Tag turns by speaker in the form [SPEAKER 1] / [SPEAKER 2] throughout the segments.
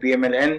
[SPEAKER 1] PMLN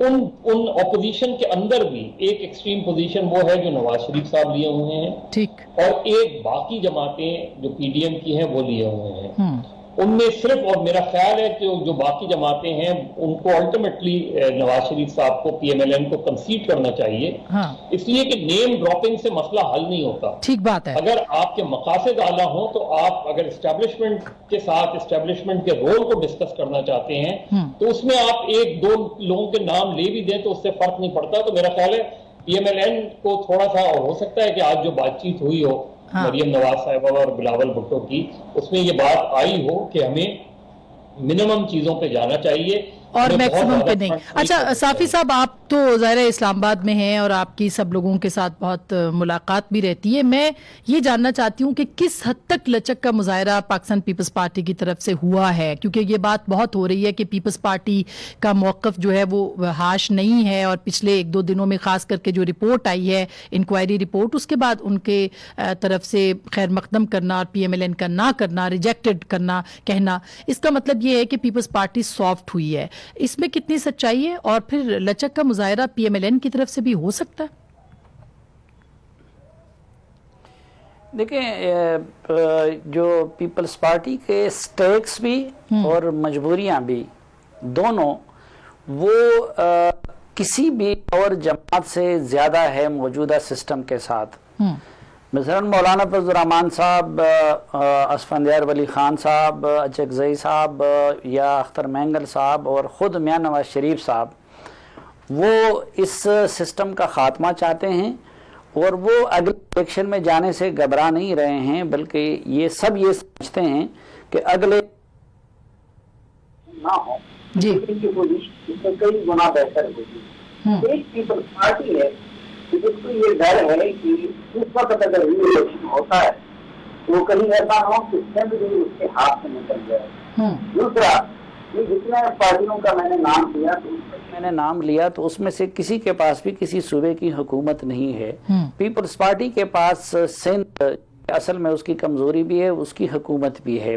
[SPEAKER 2] in opposition کے اندر بھی ایک ایکسٹریم پوزیشن وہ ہے جو نواز شریف صاحب لیے ہوئے ہیں
[SPEAKER 3] ٹھیک،
[SPEAKER 2] اور ایک باقی جماعتیں جو پی ڈی ایم کی ہیں وہ لیے ہوئے ہیں. ان میں صرف، اور میرا خیال ہے کہ جو باقی جماعتیں ہیں ان کو الٹیمیٹلی نواز شریف صاحب کو پی ایم ایل این کو کنسیڈ کرنا چاہیے، اس لیے کہ نیم ڈراپنگ سے مسئلہ حل نہیں ہوتا.
[SPEAKER 3] ٹھیک بات ہے.
[SPEAKER 2] اگر آپ کے مقاصد اعلیٰ ہوں تو آپ اگر اسٹیبلشمنٹ کے ساتھ اسٹیبلشمنٹ کے رول کو ڈسکس کرنا چاہتے ہیں تو اس میں آپ ایک دو لوگوں کے نام لے بھی دیں تو اس سے فرق نہیں پڑتا. تو میرا خیال ہے پی ایم ایل این کو تھوڑا سا، اور ہو سکتا ہے کہ آج جو بات چیت ہوئی ہو مریم نواز صاحبہ اور بلاول بھٹو کی، اس میں یہ بات آئی ہو کہ ہمیں منیمم چیزوں پہ جانا چاہیے
[SPEAKER 3] اور میکسیمم پہ نہیں. اچھا صافی صاحب، آپ تو ظاہر اسلام آباد میں ہیں اور آپ کی سب لوگوں کے ساتھ بہت ملاقات بھی رہتی ہے. میں یہ جاننا چاہتی ہوں کہ کس حد تک لچک کا مظاہرہ پاکستان پیپلز پارٹی کی طرف سے ہوا ہے، کیونکہ یہ بات بہت ہو رہی ہے کہ پیپلز پارٹی کا موقف جو ہے وہ ہاش نہیں ہے، اور پچھلے ایک دو دنوں میں خاص کر کے جو رپورٹ آئی ہے انکوائری رپورٹ، اس کے بعد ان کے طرف سے خیر مقدم کرنا اور پی ایم ایل این کا نہ کرنا، ریجیکٹڈ کرنا، کہنا، اس کا مطلب یہ ہے کہ پیپلز پارٹی سافٹ ہوئی ہے. اس میں کتنی سچائی ہے، اور پھر لچک کا مظاہرہ پی ایم ایل این کی طرف سے بھی ہو سکتا ہے؟
[SPEAKER 4] دیکھیں، جو پیپلز پارٹی کے سٹیکس بھی اور مجبوریاں بھی دونوں وہ کسی بھی اور جماعت سے زیادہ ہے موجودہ سسٹم کے ساتھ. مثلا مولانا فضل الرحمان صاحب، اسفندیار ولی خان صاحب، اچکزئی صاحب یا اختر مینگل صاحب اور خود میاں نواز شریف صاحب، وہ اس سسٹم کا خاتمہ چاہتے ہیں اور وہ اگلے الیکشن میں جانے سے گھبرا نہیں رہے ہیں، بلکہ یہ سب یہ سمجھتے ہیں کہ اگلے نہ ہو جی کئی گنا بہتر ہوگی. ایک پیپلز پارٹی ہے جس کو یہ ڈر ہے کہ اس وقت اگر الیکشن ہوتا ہے تو کہیں ایسا نہ ہو کہ سندھ بھی اس کے ہاتھ سے نکل جائے. دوسرا، یہ جتنے پارٹیوں کا میں نے نام لیا تو اس میں سے کسی کے پاس بھی کسی صوبے کی حکومت نہیں ہے. پیپلز پارٹی کے پاس سندھ اصل میں اس کی کمزوری بھی ہے، اس کی حکومت بھی ہے.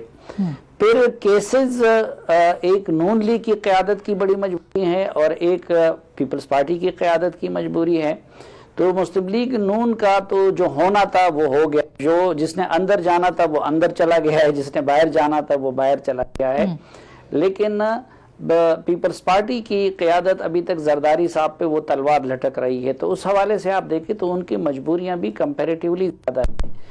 [SPEAKER 4] پھر کیسز ایک نون لیگ کی قیادت کی بڑی مجبوری ہے اور ایک پیپلز پارٹی کی قیادت کی مجبوری ہے. تو مسلم لیگ نون کا تو جو ہونا تھا وہ ہو گیا، جو جس نے اندر جانا تھا وہ اندر چلا گیا ہے، جس نے باہر جانا تھا وہ باہر چلا گیا ہے. لیکن پیپلز پارٹی کی قیادت ابھی تک زرداری صاحب پہ وہ تلوار لٹک رہی ہے. تو اس حوالے سے آپ دیکھیں تو ان کی مجبوریاں بھی کمپیریٹیولی زیادہ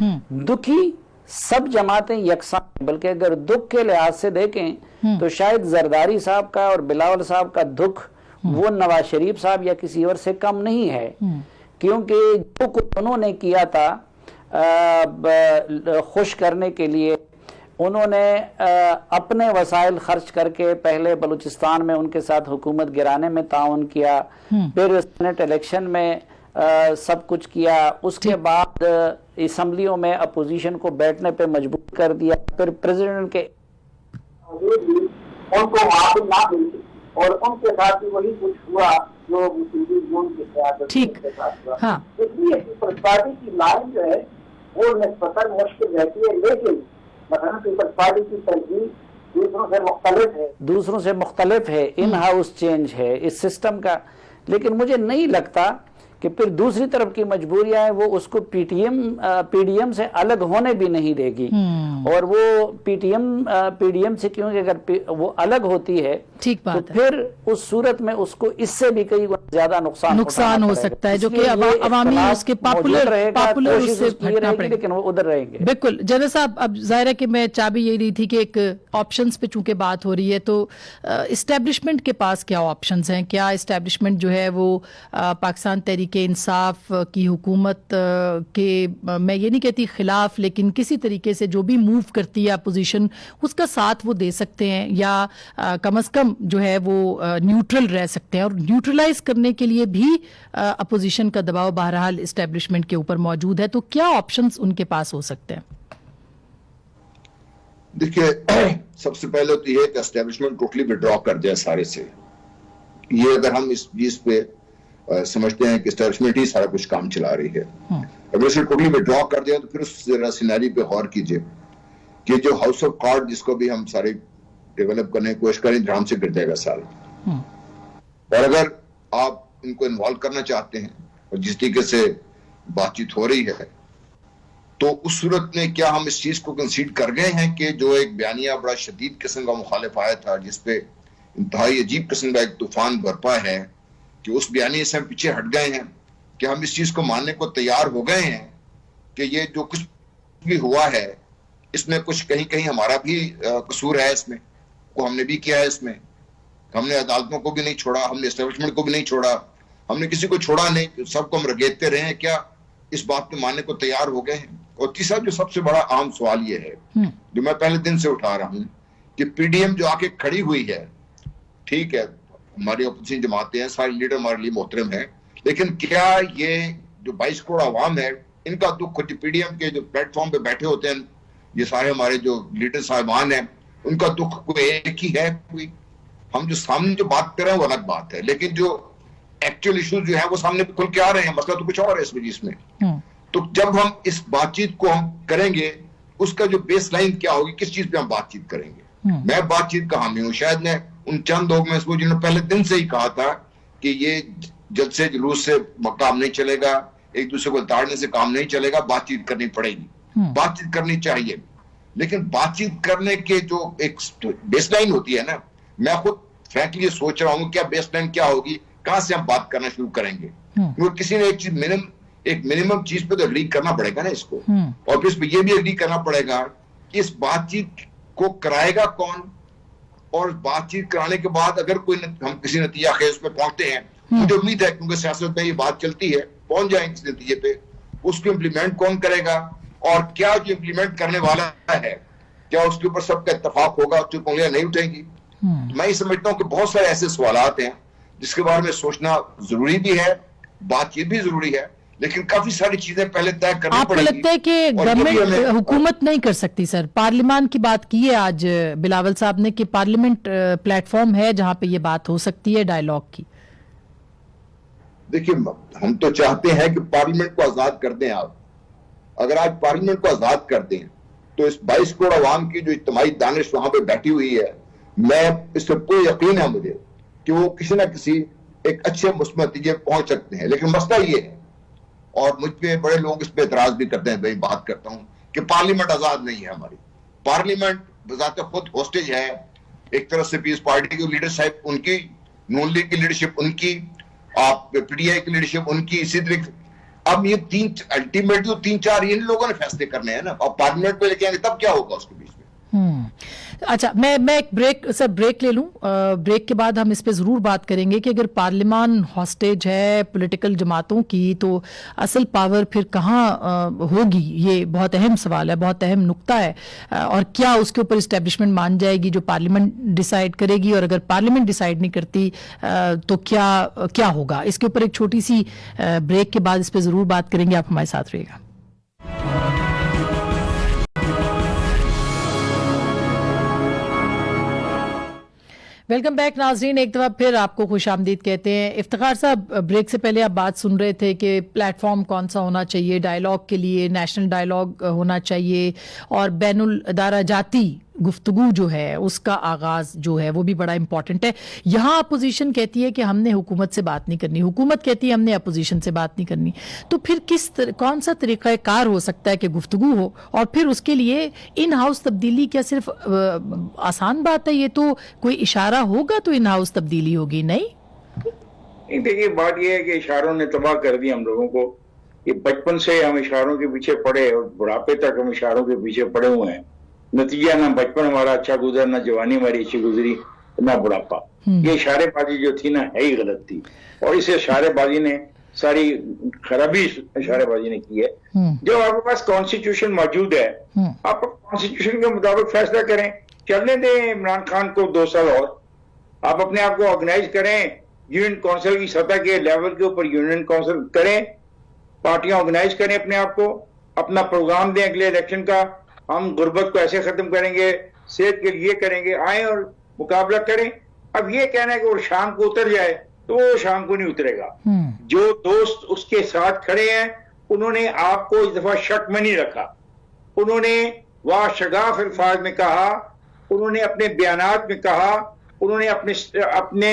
[SPEAKER 4] ہیں. دکھی سب جماعتیں یکساں، بلکہ اگر دکھ کے لحاظ سے دیکھیں تو شاید زرداری صاحب کا اور بلاول صاحب کا دکھ وہ نواز شریف صاحب یا کسی اور سے کم نہیں ہے، کیونکہ جو کچھ انہوں نے کیا تھا خوش کرنے کے لیے، انہوں نے اپنے وسائل خرچ کر کے پہلے بلوچستان میں ان کے ساتھ حکومت گرانے میں تعاون کیا، پھر سینٹ الیکشن میں سب کچھ کیا، اس کے بعد اسمبلیوں میں اپوزیشن کو بیٹھنے پہ مجبور کر دیا، پھر پریزیڈنٹ کے ان کو معافی نہ ملی اور ان کے ساتھ بھی وہی کچھ ہوا جو
[SPEAKER 3] ٹھیک.
[SPEAKER 4] اس لیے پیپلز پارٹی کی لائن جو ہے وہ نسبتاً مشکل رہتی ہے، لیکن مثلا پیپلز پارٹی کی ترجیح دوسروں سے مختلف ہے، ان ہاؤس چینج ہے اس سسٹم کا. لیکن مجھے نہیں لگتا کہ پھر دوسری طرف کی مجبوریاں ہیں وہ اس کو پی ڈی ایم سے الگ ہونے بھی نہیں دے گی. اور وہ پی ڈی ایم سے کیونکہ اگر وہ الگ ہوتی ہے تو پھر اس صورت میں اس کو اس سے بھی کئی زیادہ نقصان
[SPEAKER 3] ہو سکتا ہے، جو کہ عوامی اس کے پاپولر اس سے ہٹنا پڑے گا،
[SPEAKER 4] لیکن وہ ادھر رہیں گے.
[SPEAKER 3] بالکل. جنرل صاحب، اب ظاہر ہے کہ میں چاہ بھی یہی رہی تھی کہ ایک آپشنز پہ چونکہ بات ہو رہی ہے تو اسٹیبلشمنٹ کے پاس کیا آپشنز ہیں؟ کیا اسٹیبلشمنٹ جو ہے وہ پاکستان تحریک انصاف کی حکومت کے، میں یہ نہیں کہتی خلاف، لیکن کسی طریقے سے جو بھی موو کرتی ہے اپوزیشن اس کا ساتھ وہ دے سکتے ہیں، یا کم از کم جو ہے وہ نیوٹرل رہ سکتے ہیں؟ اور نیوٹرلائز کرنے کے لیے بھی اپوزیشن کا دباؤ بہرحال اسٹیبلشمنٹ کے اوپر موجود ہے. تو کیا آپشنز ان کے پاس ہو سکتے ہیں؟
[SPEAKER 5] دیکھیے، سب سے پہلے تو یہ کہ اسٹیبلشمنٹ ٹوٹلی وڈرا کر دیا سارے سے. یہ اگر ہم اس چیز پہ سمجھتے ہیں کہ اسٹیبلشمنٹ ہی سارا کچھ کام چلا رہی ہے، اگر اسے ٹوٹلی وڈرا کر دیا تو پھر اس سینیری پہ غور کیجئے کہ جو ہاؤس آف کارڈ جس کو بھی ہم سارے ڈیولپ کرنے کی کوشش کریں، جہاں سے گر جائے گا سارا. اور اگر آپ ان کو انوالو کرنا چاہتے ہیں اور جس طریقے سے بات چیت ہو رہی ہے تو اس صورت میں کیا ہم اس چیز کو کنسیڈ کر گئے ہیں کہ جو ایک بیانیہ بڑا شدید قسم کا مخالف آیا تھا جس پہ انتہائی عجیب قسم کا ایک طوفان برپا ہے کہ اس بیانیے سے ہم پیچھے ہٹ گئے ہیں کہ ہم اس چیز کو ماننے کو تیار ہو گئے ہیں کہ یہ جو کچھ بھی ہوا ہے اس میں کچھ کہیں کہیں ہمارا بھی قصور ہے، اس میں کو ہم نے بھی کیا ہے، اس میں ہم نے عدالتوں کو بھی نہیں چھوڑا، ہم نے اسٹیبلشمنٹ کو بھی نہیں چھوڑا، ہم نے کسی کو چھوڑا نہیں، سب کو ہم رگیدتے رہے ہیں، کیا اس بات کو ماننے کو تیار ہو گئے ہیں؟ اور تیسرا جو سب سے بڑا عام سوال یہ ہے جو میں پہلے دن سے اٹھا رہا ہوں کہ پی ڈی ایم جو آ کے کھڑی ہوئی ہے، ٹھیک ہے ہماری اپوزیشن جماعتیں ہیں، سارے لیڈر ہمارے لیے محترم ہیں، لیکن کیا یہ جو 22 کروڑ عوام ہے ان کا دکھ پی ڈی ایم کے جو پلیٹ فارم پہ بیٹھے ہوتے ہیں یہ سارے ہمارے جو لیڈر صاحبان ہیں ان کا دکھ کوئی ایک ہی ہے؟ کوئی ہم جو سامنے جو بات کر رہے ہیں وہ الگ بات ہے، لیکن جو ایکچوئل ایشوز جو ہیں وہ سامنے کھل کے آ رہے ہیں، مسئلہ تو کچھ اور ہے اس وجہ میں۔ تو جب ہم اس بات چیت کو ہم کریں گے اس کا جو بیس لائن کیا ہوگی، کس چیز پہ ہم بات چیت کریں گے؟ میں بات چیت کا حامی ہوں، شاید میں ان چند لوگ میں جنہوں نے پہلے دن سے ہی کہا تھا کہ یہ جلسے جلوس سے کام نہیں چلے گا، ایک دوسرے کو اتارنے سے کام نہیں چلے گا، بات چیت کرنی پڑے گی، بات چیت کرنی چاہیے، لیکن بات چیت کرنے کے جو ایک بیس لائن ہوتی ہے نا، میں خود فرینکلی یہ سوچ رہا ہوں کیا بیس لائن کیا ہوگی، کہاں سے ہم بات کرنا شروع کریں گے؟ کیونکہ کسی نے ایک منیمم چیز پہ تو اگری کرنا پڑے گا نا اس کو، اور پھر اس پہ یہ بھی اگری کرنا پڑے گا کہ اس بات چیت کو کرائے گا کون، اور بات چیت کرانے کے بعد اگر کوئی ہم کسی نتیجہ خیز پہ پہنچتے ہیں، مجھے امید ہے کیونکہ سیاست میں یہ بات چلتی ہے، پہنچ جائیں اس نتیجے پہ، اس کو امپلیمنٹ کون کرے گا، اور کیا جو امپلیمنٹ کرنے والا ہے کیا اس کے اوپر سب کا اتفاق ہوگا، اس کی انگلیاں نہیں اٹھیں گی؟ میں یہ سمجھتا ہوں کہ بہت سارے ایسے سوالات ہیں جس کے بارے میں سوچنا ضروری بھی ہے، بات چیت بھی ضروری ہے، لیکن کافی ساری چیزیں پہلے طے کرنی
[SPEAKER 3] آپ کو
[SPEAKER 5] پڑیں گی۔
[SPEAKER 3] لگتا ہے کہ گورنمنٹ حکومت نہیں کر سکتی سر؟ پارلیمان کی بات کی ہے آج بلاول صاحب نے کہ پارلیمنٹ پلیٹ فارم ہے جہاں پہ یہ بات ہو سکتی ہے ڈائیلاگ کی۔
[SPEAKER 5] دیکھیے ہم تو چاہتے ہیں کہ پارلیمنٹ کو آزاد کر دیں آپ، اگر آج پارلیمنٹ کو آزاد کر دیں تو اس 22 کروڑ عوام کی جو اجتماعی دانش وہاں پہ بیٹھی ہوئی ہے، میں اس سے پورا یقین ہے مجھے کہ وہ کسی نہ کسی ایک اچھے مثبت نتیجے پہنچ سکتے ہیں، لیکن مسئلہ یہ ہے، اور مجھ پہ بڑے لوگ اس پہ اعتراض بھی کرتے ہیں، میں بات کرتا ہوں کہ پارلیمنٹ آزاد نہیں ہے ہماری، پارلیمنٹ بذات خود ہوسٹیج ہے، ایک طرف سے پیس پارٹی کی لیڈرشپ ان کی، نون لیگ کی لیڈرشپ ان کی، آپ پی ڈی آئی کی لیڈرشپ ان کی، اسی طریقے اب یہ الٹیمیٹلی 3-4 ان لوگوں نے فیصلے کرنے ہیں نا، اور پارلیمنٹ پہ لے کے آئیں گے تب کیا ہوگا اس کے بیچ میں؟
[SPEAKER 3] اچھا میں ایک بریک لے لوں، بریک کے بعد ہم اس پہ ضرور بات کریں گے کہ اگر پارلیمان ہاسٹیج ہے پولیٹیکل جماعتوں کی تو اصل پاور پھر کہاں ہوگی؟ یہ بہت اہم سوال ہے، بہت اہم نقطہ ہے، اور کیا اس کے اوپر اسٹیبلشمنٹ مان جائے گی جو پارلیمنٹ ڈیسائیڈ کرے گی، اور اگر پارلیمنٹ ڈیسائیڈ نہیں کرتی تو کیا ہوگا؟ اس کے اوپر ایک چھوٹی سی بریک کے بعد اس پہ ضرور بات کریں گے، آپ ہمارے ساتھ رہیے گا۔ ویلکم بیک ناظرین، ایک دفعہ پھر آپ کو خوش آمدید کہتے ہیں۔ افتخار صاحب، بریک سے پہلے آپ بات سن رہے تھے کہ پلیٹ فارم کون سا ہونا چاہیے ڈائیلاگ کے لیے، نیشنل ڈائیلاگ ہونا چاہیے، اور بین الادارہ جاتی گفتگو جو ہے اس کا آغاز جو ہے وہ بھی بڑا امپورٹنٹ ہے۔ یہاں اپوزیشن کہتی ہے کہ ہم نے حکومت سے بات نہیں کرنی، حکومت کہتی ہے ہم نے اپوزیشن سے بات نہیں کرنی، تو پھر کون سا طریقہ کار ہو سکتا ہے کہ گفتگو ہو؟ اور پھر اس کے لیے ان ہاؤس تبدیلی کیا صرف آسان بات ہے؟ یہ تو کوئی اشارہ ہوگا تو ان ہاؤس تبدیلی ہوگی، نہیں؟
[SPEAKER 1] دیکھیے بات یہ ہے کہ اشاروں نے تباہ کر دی ہم لوگوں کو، یہ بچپن سے ہم اشاروں کے پیچھے پڑے اور بڑھاپے تک ہم اشاروں کے پیچھے پڑے ہوئے ہیں، نتیجہ نہ بچپن ہمارا اچھا گزرا، نہ جوانی ہماری اچھی گزری، نہ بڑھاپا۔ یہ اشارے بازی جو تھی نا ہے ہی غلط تھی، اور اس اشارے بازی نے ساری خرابی اشارے بازی نے کی ہے۔ جب آپ کے پاس کانسٹیٹیوشن موجود ہے، آپ کانسٹیٹیوشن کے مطابق فیصلہ کریں، چلنے دیں عمران خان کو 2 سال اور، آپ اپنے آپ کو آرگنائز کریں، یونین کونسل کی سطح کے لیول کے اوپر یونین کونسل کریں، پارٹیاں آرگنائز کریں اپنے آپ کو، اپنا پروگرام دیں اگلے الیکشن کا، ہم غربت کو ایسے ختم کریں گے، صحت کے لیے کریں گے، آئیں اور مقابلہ کریں۔ اب یہ کہنا ہے کہ وہ شام کو اتر جائے تو وہ شام کو نہیں اترے گا۔ جو دوست اس کے ساتھ کھڑے ہیں انہوں نے آپ کو اس دفعہ شک میں نہیں رکھا، انہوں نے شگاف الفاظ میں کہا، انہوں نے اپنے بیانات میں کہا، انہوں نے اپنے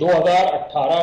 [SPEAKER 2] 2018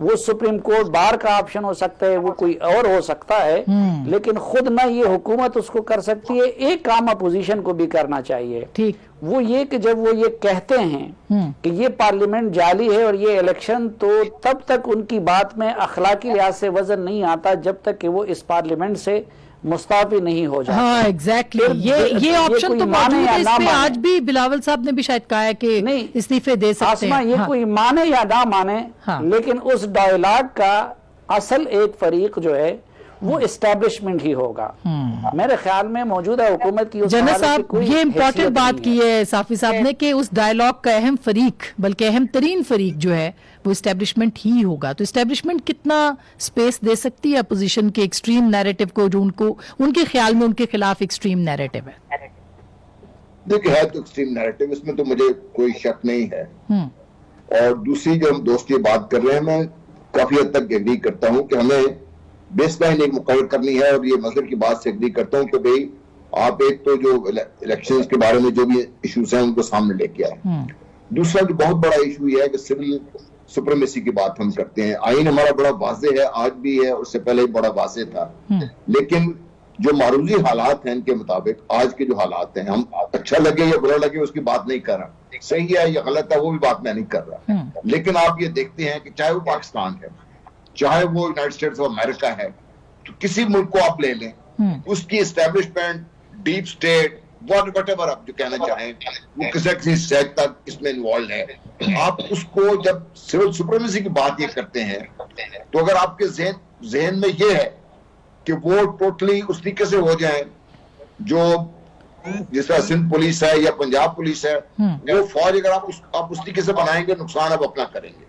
[SPEAKER 6] وہ سپریم کورٹ بار کا آپشن ہو سکتا ہے, وہ کوئی اور ہو سکتا ہے, لیکن خود نہ یہ حکومت اس کو کر سکتی ہے. ایک کام اپوزیشن کو بھی کرنا چاہیے,
[SPEAKER 3] ٹھیک,
[SPEAKER 6] وہ یہ کہ جب وہ یہ کہتے ہیں کہ یہ پارلیمنٹ جعلی ہے اور یہ الیکشن, تو تب تک ان کی بات میں اخلاقی لحاظ سے وزن نہیں آتا جب تک کہ وہ اس پارلیمنٹ سے مستعفی نہیں ہو جاتا.
[SPEAKER 3] ہاں ایگزیکٹلی, یہ آپشن تو موجود ہے. اس پہ آج بھی بلاول صاحب نے بھی شاید کہا ہے کہ استعفے دے سکتے ہیں.
[SPEAKER 6] یہ کوئی مانے یا نہ مانے, لیکن اس ڈائیلاگ کا اصل ایک فریق جو ہے وہ اسٹیبلشمنٹ ہی ہوگا. میرے خیال میں موجودہ حکومت کی
[SPEAKER 3] جنرل صاحب یہ امپورٹنٹ بات کی ہے صافی صاحب نے کہ اس ڈائیلاگ کا اہم فریق, بلکہ اہم ترین فریق جو ہے وہ اسٹیبلشمنٹ ہی ہوگا. تو اسٹیبلشمنٹ کتنا سپیس دے سکتی ہے اپوزیشن کے ایکسٹریم نیریٹو کو, جو ان کے خیال میں ان کے خلاف ایکسٹریم نیریٹو ہے؟
[SPEAKER 5] دیکھیں ہے تو ایکسٹریم نیریٹو, اس میں تو مجھے کوئی شک نہیں ہے. اور دوسری جو ہم دوست یہ بات کر رہے ہیں, میں کافی حد تک ایگری کرتا ہوں کہ ہمیں بیس لائن ایک مقرر کرنی ہے, اور یہ مظہر کی بات سے ایگری کرتا ہوں کہ بھئی آپ ایک تو جو الیکشنز کے بارے میں جو بھی ایشوز ہیں ان کو سامنے لے کے آئے. دوسرا جو بہت بڑا ایشو یہ ہے کہ سول سپریمیسی کی بات ہم کرتے ہیں. آئین ہمارا بڑا واضح ہے, آج بھی ہے, اس سے پہلے بڑا واضح تھا, لیکن جو معروضی حالات ہیں ان کے مطابق آج کے جو حالات ہیں, ہم اچھا لگے یا برا لگے اس کی بات نہیں کر رہا, صحیح ہے یا غلط ہے وہ بھی بات میں نہیں کر رہا, لیکن آپ یہ دیکھتے ہیں کہ چاہے وہ پاکستان ہے, چاہے وہ یونائٹڈ اسٹیٹس آف امریکہ ہے, تو کسی ملک کو آپ لے لیں, اس کی establishment, deep state, what ever آپ جو کہنا چاہیں, وہ کسی سیگ تک اس میں انوالو ہے. آپ اس کو جب سول سپریمیسی کی بات یہ کرتے ہیں, تو اگر آپ کے ذہن میں یہ ہے کہ وہ ٹوٹلی اس طریقے سے ہو جائیں جو جس طرح سندھ پولیس ہے یا پنجاب پولیس ہے, وہ فوج اگر آپ اس طریقے سے بنائیں گے, نقصان آپ اپنا کریں گے,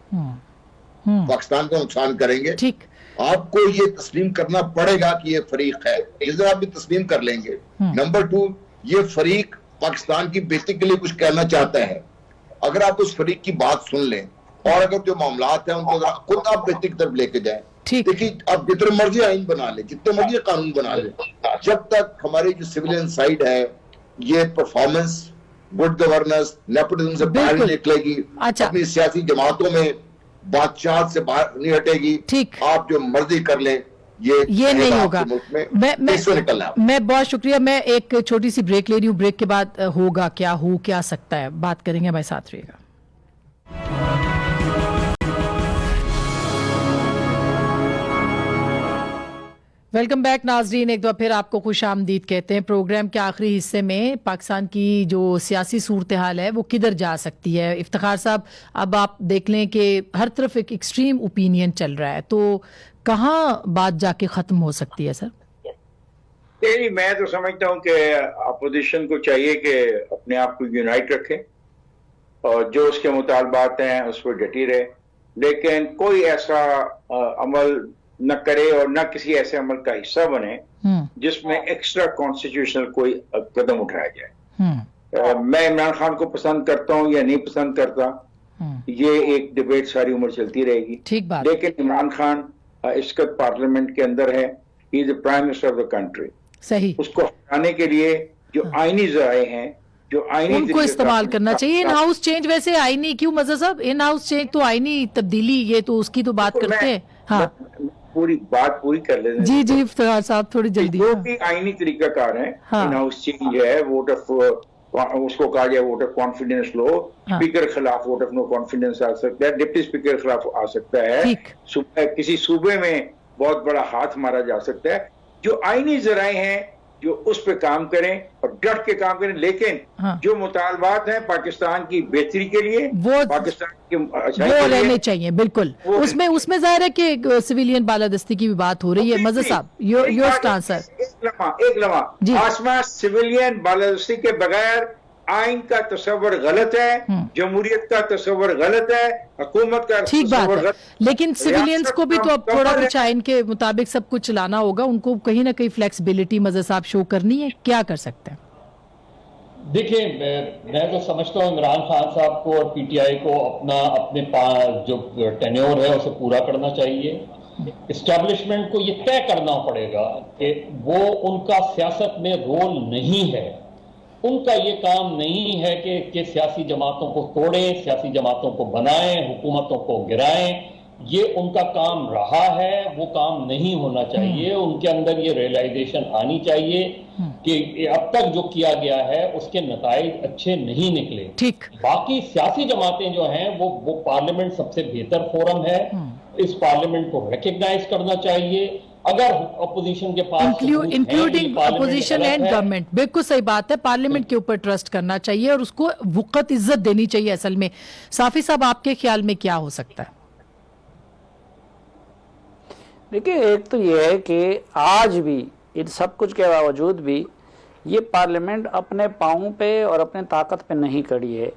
[SPEAKER 5] پاکستان کا نقصان کریں گے. آپ کو یہ تسلیم کرنا پڑے گا کہ یہ فریق ہے, جس طرح آپ بھی تسلیم کر لیں گے. نمبر 2, یہ فریق پاکستان کی بہتری کے لیے کچھ کہنا چاہتا ہے. اگر آپ اس فریق کی بات سن لیں, اور اگر جو معاملات ہیں ان کو خود آپ بہتری کی طرف لے کے جائیں, دیکھیے آپ جتنے مرضی آئین بنا لیں, جتنے مرضی قانون بنا لیں, جب تک ہماری جو سویلین سائیڈ ہے یہ پرفارمنس, گڈ گورننس, نیپوٹزم سے باہر نہیں نکلے گی, اپنی سیاسی جماعتوں میں بادشاہت سے باہر نہیں ہٹے گی, آپ جو مرضی کر لیں, یہ نہیں ہوگا.
[SPEAKER 3] میں بہت شکریہ. میں ایک چھوٹی سی بریک لے رہی ہوں, بریک کے بعد ہوگا کیا, ہو کیا سکتا ہے, بات کریں گے, ہمارے ساتھ رہیے گا. ویلکم بیک ناظرین, ایک دفعہ پھر آپ کو خوش آمدید کہتے ہیں. پروگرام کے آخری حصے میں پاکستان کی جو سیاسی صورتحال ہے وہ کدھر جا سکتی ہے. افتخار صاحب, اب آپ دیکھ لیں کہ ہر طرف ایک ایکسٹریم اوپینین چل رہا ہے, تو کہاں بات جا کے ختم ہو سکتی ہے سر؟
[SPEAKER 1] میں تو سمجھتا ہوں کہ اپوزیشن کو چاہیے کہ اپنے آپ کو یونائٹ رکھے اور جو اس کے مطالبات ہیں اس پر ڈٹی رہے, لیکن کوئی ایسا عمل نہ کرے اور نہ کسی ایسے عمل کا حصہ بنے جس میں ایکسٹرا کانسٹیٹیوشنل کوئی قدم اٹھایا جائے. میں عمران خان کو پسند کرتا ہوں یا نہیں پسند کرتا, یہ ایک ڈیبیٹ ساری عمر چلتی رہے گی, لیکن عمران خان اس وقت پارلیمنٹ کے اندر ہے, he is a prime minister of the country.
[SPEAKER 3] صحیح,
[SPEAKER 1] اس کو ہٹانے کے لیے جو آئینی ذرائع ہیں, جو آئینی
[SPEAKER 3] ان کو استعمال کرنا چاہیے. ان ہاؤس چینج ویسے آئینی کیوں مزہ صاحب, ان ہاؤس چینج تو آئینی تبدیلی, یہ تو اس کی تو بات کرتے ہیں. ہاں
[SPEAKER 1] پوری بات پوری کر لیتے
[SPEAKER 3] ہیں. جی افتخار صاحب تھوڑی جلدی.
[SPEAKER 1] جو بھی آئینی طریقہ کار ہیں, ان ہاؤس چینج ہے, ووٹ آف, اس کو کہا جائے ووٹ آف کانفیڈنس لو, اسپیکر کے خلاف ووٹ آف نو کانفیڈنس آ سکتا ہے, ڈپٹی اسپیکر کے خلاف آ سکتا ہے, کسی صوبے میں بہت بڑا ہاتھ مارا جا سکتا ہے. جو آئینی ذرائع ہیں جو اس پہ کام کریں اور ڈٹ کے کام کریں, لیکن جو مطالبات ہیں پاکستان کی بہتری کے لیے, پاکستان کی
[SPEAKER 3] وہ رہنے چاہیے. بالکل, اس میں ظاہر ہے کہ سویلین بالادستی کی بھی بات ہو رہی ہے. مزہ صاحب, یور اسٹانسر.
[SPEAKER 1] ایک لمحہ, آسمان سویلین بالادستی کے بغیر آئین کا تصور غلط ہے, جمہوریت کا تصور غلط ہے, حکومت کا تصور غلط ہے.
[SPEAKER 3] لیکن سویلینز کو بھی تو اب تھوڑا کچھ آئین کے مطابق سب کچھ لانا ہوگا, ان کو کہیں نہ کہیں فلیکسیبلٹی مزہ صاحب شو کرنی ہے. کیا کر سکتے ہیں؟
[SPEAKER 2] دیکھیں, میں تو سمجھتا ہوں عمران خان صاحب کو اور پی ٹی آئی کو اپنے جو ٹینیور ہے اسے پورا کرنا چاہیے. اسٹیبلشمنٹ کو یہ طے کرنا پڑے گا کہ وہ ان کا سیاست میں رول نہیں ہے. ان کا یہ کام نہیں ہے کہ سیاسی جماعتوں کو توڑیں, سیاسی جماعتوں کو بنائیں, حکومتوں کو گرائیں. یہ ان کا کام رہا ہے، وہ کام نہیں ہونا چاہیے. ان کے اندر یہ ریئلائزیشن آنی چاہیے کہ اب تک جو کیا گیا ہے اس کے نتائج اچھے نہیں نکلے.
[SPEAKER 3] ٹھیک.
[SPEAKER 2] باقی سیاسی جماعتیں جو ہیں وہ پارلیمنٹ سب سے بہتر فورم ہے، اس پارلیمنٹ کو ریکگنائز کرنا چاہیے. اگر اپوزیشن کے پاس
[SPEAKER 3] انکلوڈنگ اپوزیشن اینڈ گورنمنٹ، بالکل صحیح بات ہے، پارلیمنٹ کے اوپر ٹرسٹ کرنا چاہیے اور اس کو وقت عزت دینی چاہیے. اصل میں صافی صاحب آپ کے خیال میں کیا ہو سکتا ہے؟
[SPEAKER 6] دیکھیں، ایک تو یہ ہے کہ آج بھی ان سب کچھ کے باوجود بھی یہ پارلیمنٹ اپنے پاؤں پہ اور اپنے طاقت پہ نہیں کھڑی ہے.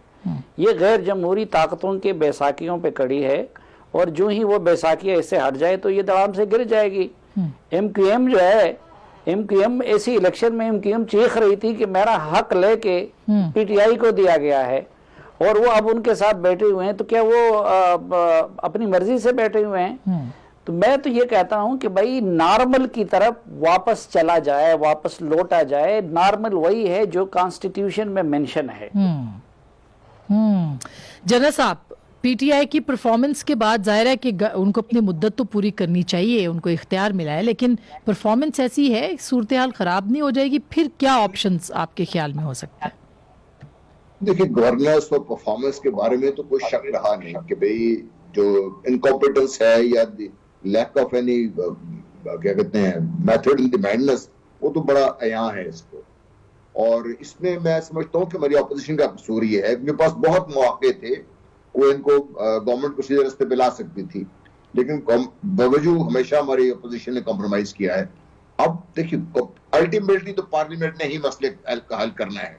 [SPEAKER 6] یہ غیر جمہوری طاقتوں کے بیساکھیوں پہ کھڑی ہے، اور جو ہی وہ بیساکھیاں اس سے ہٹ جائے تو یہ دڑام سے گر جائے گی. ایم کیو ایم جو ہے، ایم کیو ایم ایسی الیکشن میں ایم کیو ایم چیخ رہی تھی کہ میرا حق لے کے پی ٹی آئی کو دیا گیا ہے، اور وہ اب ان کے ساتھ بیٹھے ہوئے ہیں. تو کیا وہ اپنی مرضی سے بیٹھے ہوئے ہیں؟ تو میں تو یہ کہتا ہوں کہ بھائی نارمل کی طرف واپس چلا جائے، واپس لوٹا جائے. نارمل وہی ہے جو کانسٹیٹیوشن میں مینشن ہے.
[SPEAKER 3] جنرل صاحب، پی ٹی آئی کی پرفارمنس کے بعد ظاہر ہے کہ ان کو اپنی مدت تو پوری کرنی چاہیے، ان کو اختیار ملا ہے، لیکن پرفارمنس ایسی ہے، صورتحال خراب نہیں ہو جائے گی؟ پھر کیا آپشنز آپ کے خیال میں ہو سکتا ہے؟
[SPEAKER 5] دیکھیں، گورننس اور پرفارمنس کے بارے میں تو کوئی شک رہا نہیں کہ بھئی جو انکمپیٹنس ہے یا لیک آف اینی کیا کہتے ہیں میتھڈ ان دی مائنڈنس، وہ تو بڑا عیاں ہے اس کو. اور اس میں میں سمجھتا ہوں کہ ہماری اپوزیشن کا قصور یہ ہے، ان کے پاس بہت مواقع تھے، وہ ان کو گورنمنٹ کو سیدھے راستے پہ لا سکتی تھی، لیکن باوجود ہمیشہ ہماری اپوزیشن نے کمپرومائز کیا ہے. اب دیکھیے، الٹیمیٹلی تو پارلیمنٹ نے ہی مسئلے کا حل کرنا ہے،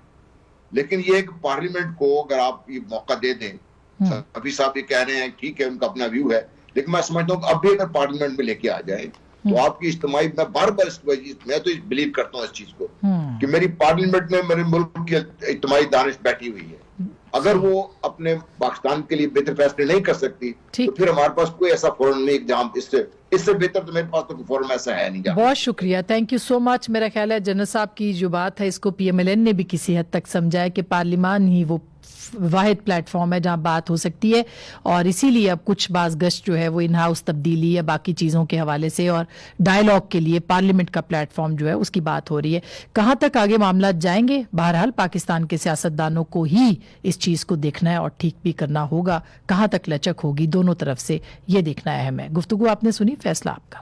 [SPEAKER 5] لیکن یہ کہ پارلیمنٹ کو اگر آپ یہ موقع دے دیں، ابھی صاحب یہ کہہ رہے ہیں ٹھیک ہے، ان کا اپنا ویو ہے، لیکن میں سمجھتا ہوں کہ اب بھی اگر پارلیمنٹ میں لے کے آ جائے تو آپ کی اجتماعی، میں بار بار میں تو بلیو کرتا ہوں اس چیز کو کہ میری پارلیمنٹ میں میرے ملک کی اجتماعی دانش بیٹھی ہوئی ہے. اگر وہ اپنے پاکستان کے لیے بہتر فیصلے نہیں کر سکتی تو پھر ہمارے پاس کوئی ایسا فورم نہیں جہاں اس سے بہتر تو میرے پاس تو کوئی فورم ایسا ہے نہیں.
[SPEAKER 3] بہت شکریہ، تھینک یو سو مچ. میرا خیال ہے جنرل صاحب کی جو بات ہے اس کو پی ایم ایل این نے بھی کسی حد تک سمجھا ہے کہ پارلیمان ہی وہ واحد پلیٹ فارم ہے جہاں بات ہو سکتی ہے، اور اسی لیے اب کچھ بعض گشت جو ہے وہ ان ہاؤس تبدیلی یا باقی چیزوں کے حوالے سے اور ڈائیلاگ کے لیے پارلیمنٹ کا پلیٹ فارم جو ہے اس کی بات ہو رہی ہے. کہاں تک آگے معاملات جائیں گے، بہرحال پاکستان کے سیاستدانوں کو ہی اس چیز کو دیکھنا ہے اور ٹھیک بھی کرنا ہوگا. کہاں تک لچک ہوگی دونوں طرف سے، یہ دیکھنا اہم ہے. گفتگو آپ نے سنی، فیصلہ آپ کا.